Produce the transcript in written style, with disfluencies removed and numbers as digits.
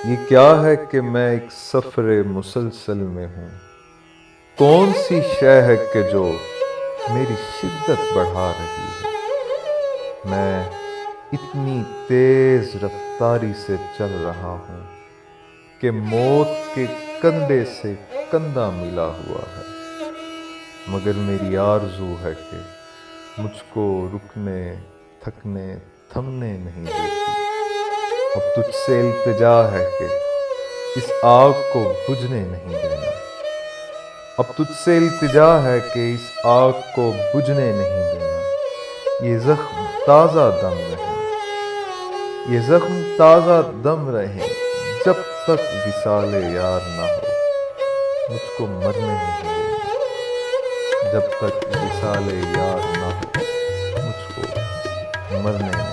یہ کیا ہے کہ میں ایک سفر مسلسل میں ہوں؟ کون سی شے ہے کہ جو میری شدت بڑھا رہی ہے؟ میں اتنی تیز رفتاری سے چل رہا ہوں کہ موت کے کندھے سے کندھا ملا ہوا ہے، مگر میری آرزو ہے کہ مجھ کو رکنے، تھکنے، تھمنے نہیں دیتی۔ اب تجھ سے التجا ہے کہ اس آگ کو بجھنے نہیں دینا۔ اب تجھ سے التجا ہے کہ اس آگ کو بجھنے نہیں دینا۔ یہ زخم تازہ دم رہیں، یہ زخم تازہ دم رہیں، جب تک وصال یار نہ ہو مجھ کو مرنے نہیں دینا۔ جب تک وصال یار نہ ہو مجھ کو مرنے